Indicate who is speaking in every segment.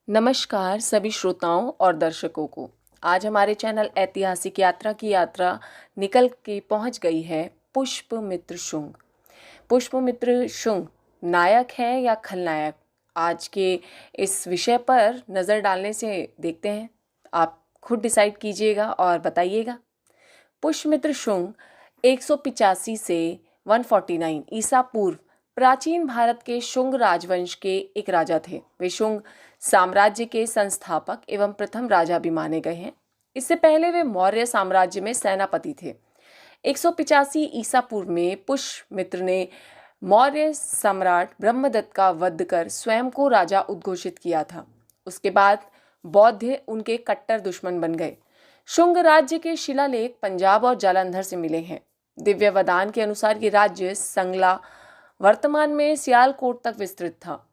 Speaker 1: नमस्कार सभी श्रोताओं और दर्शकों को। आज हमारे चैनल ऐतिहासिक यात्रा की यात्रा निकल के पहुंच गई है पुष्पमित्र शुंग। पुष्पमित्र शुंग नायक है या खलनायक? आज के इस विषय पर नज़र डालने से देखते हैं। आप खुद डिसाइड कीजिएगा और बताइएगा। पुष्यमित्र शुंग 185 से 149 ईसा पूर्व प्राचीन भारत के शुंग राजवंश के एक राजा थे। वे शुंग साम्राज्य के संस्थापक एवं प्रथम राजा भी माने गए हैं। इससे पहले वे मौर्य साम्राज्य में सेनापति थे। 185 ईसा पूर्व में पुष्यमित्र ने मौर्य सम्राट ब्रह्मदत्त का वध कर स्वयं को राजा उद्घोषित किया था। उसके बाद बौद्ध उनके कट्टर दुश्मन बन गए। शुंग राज्य के शिलालेख पंजाब और जालंधर से मिले हैं। दिव्य वदान के अनुसार ये राज्य संगला वर्तमान में सियालकोट तक विस्तृत था।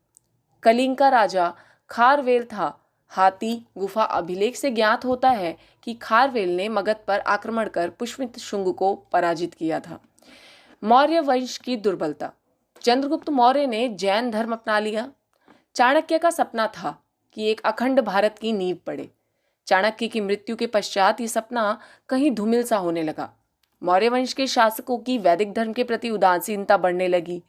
Speaker 1: कलिंग का राजा खारवेल था। हाथी गुफा अभिलेख से ज्ञात होता है कि खारवेल ने मगध पर आक्रमण कर पुष्यमित्र शुंग को पराजित किया था। मौर्य वंश की दुर्बलता। चंद्रगुप्त मौर्य ने जैन धर्म अपना लिया। चाणक्य का सपना था कि एक अखंड भारत की नींव पड़े। चाणक्य की मृत्यु के पश्चात ये सपना कहीं धूमिल सा होने लगा। मौर्य वंश के शासकों की वैदिक धर्म के प्रति उदासीनता बढ़ने लगी।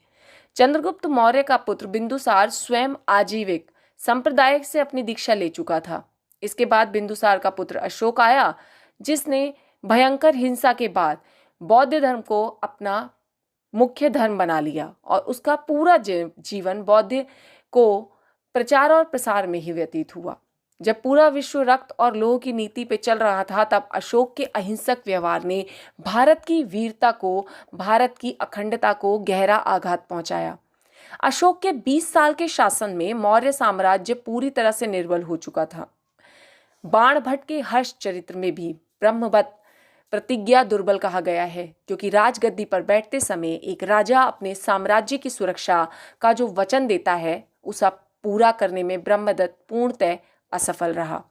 Speaker 1: चंद्रगुप्त मौर्य का पुत्र बिंदुसार स्वयं आजीविक संप्रदाय से अपनी दीक्षा ले चुका था। इसके बाद बिंदुसार का पुत्र अशोक आया, जिसने भयंकर हिंसा के बाद बौद्ध धर्म को अपना मुख्य धर्म बना लिया और उसका पूरा जीवन बौद्ध को प्रचार और प्रसार में ही व्यतीत हुआ। जब पूरा विश्व रक्त और लोह की नीति पे चल रहा था, तब अशोक के अहिंसक व्यवहार ने भारत की वीरता को, भारत की अखंडता को गहरा आघात पहुंचाया। अशोक के 20 साल के शासन में मौर्य साम्राज्य पूरी तरह से निर्बल हो चुका था। बाणभट्ट के हर्ष चरित्र में भी ब्रह्मवत प्रतिज्ञा दुर्बल कहा गया है, क्योंकि राजगद्दी पर बैठते समय एक राजा अपने साम्राज्य की सुरक्षा का जो वचन देता है, उसे पूरा करने में ब्रह्मदत्त पूर्णतः असफल रहा।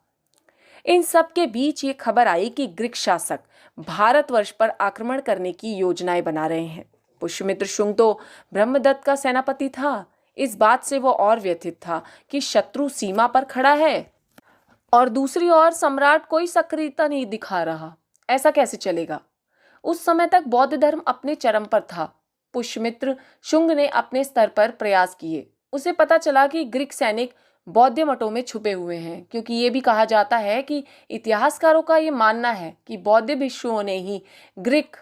Speaker 1: इन सब के बीच ये खबर आई कि ग्रीक शासक भारतवर्ष पर आक्रमण करने की योजनाएं बना रहे हैं। पुष्यमित्र शुंग तो ब्रह्मदत्त का सेनापति था। इस बात से वो और व्यथित था कि शत्रु सीमा पर खड़ा है और दूसरी ओर सम्राट कोई सक्रियता नहीं दिखा रहा। ऐसा कैसे चलेगा? उस समय तक बौद्ध धर्म अपने चरम पर था। पुष्यमित्र शुंग ने अपने स्तर पर प्रयास किए। उसे पता चला कि ग्रीक सैनिक बौद्ध मठों में छुपे हुए हैं, क्योंकि ये भी कहा जाता है कि इतिहासकारों का ये मानना है कि बौद्ध भिक्षुओं ने ही ग्रीक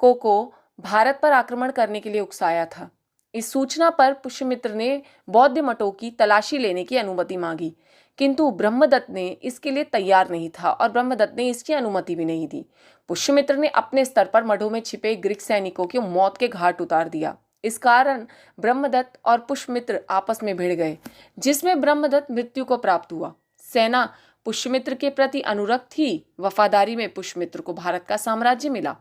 Speaker 1: को भारत पर आक्रमण करने के लिए उकसाया था। इस सूचना पर पुष्यमित्र ने बौद्ध मठों की तलाशी लेने की अनुमति मांगी, किंतु ब्रह्मदत्त ने इसके लिए तैयार नहीं था और ब्रह्मदत्त ने इसकी अनुमति भी नहीं दी। पुष्यमित्र ने अपने स्तर पर मठों में छिपे ग्रीक सैनिकों को मौत के घाट उतार दिया। इस कारण ब्रह्मदत्त और पुष्यमित्र आपस में भिड़ गए, जिसमें ब्रह्मदत्त मृत्यु को प्राप्त हुआ। सेना पुष्यमित्र के प्रति अनुरक्त थी। वफादारी में पुष्यमित्र को भारत का साम्राज्य मिला।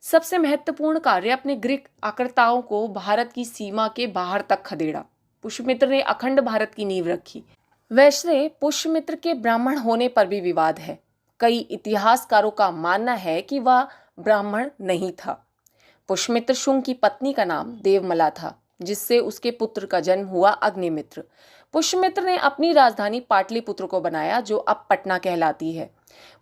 Speaker 1: सबसे महत्वपूर्ण कार्य अपने ग्रीक आक्रताओं को भारत की सीमा के बाहर तक खदेड़ा। पुष्यमित्र ने अखंड भारत की नींव रखी। वैसे पुष्यमित्र के ब्राह्मण होने पर भी विवाद है। कई इतिहासकारों का मानना है कि वह ब्राह्मण नहीं था। पुष्यमित्र शुंग की पत्नी का नाम देवमला था, जिससे उसके पुत्र का जन्म हुआ अग्निमित्र। पुष्यमित्र ने अपनी राजधानी पाटलिपुत्र को बनाया, जो अब पटना कहलाती है।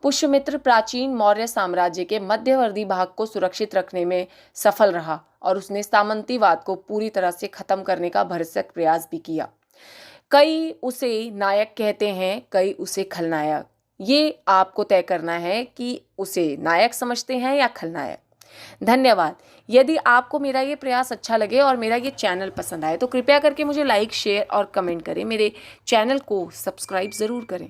Speaker 1: पुष्यमित्र प्राचीन मौर्य साम्राज्य के मध्यवर्ती भाग को सुरक्षित रखने में सफल रहा और उसने सामंतीवाद को पूरी तरह से खत्म करने का भरसक प्रयास भी किया। कई उसे नायक कहते हैं, कई उसे खलनायक। ये आपको तय करना है कि उसे नायक समझते हैं या खलनायक। धन्यवाद। यदि आपको मेरा ये प्रयास अच्छा लगे और मेरा ये चैनल पसंद आए तो कृपया करके मुझे लाइक, शेयर और कमेंट करें। मेरे चैनल को सब्सक्राइब ज़रूर करें।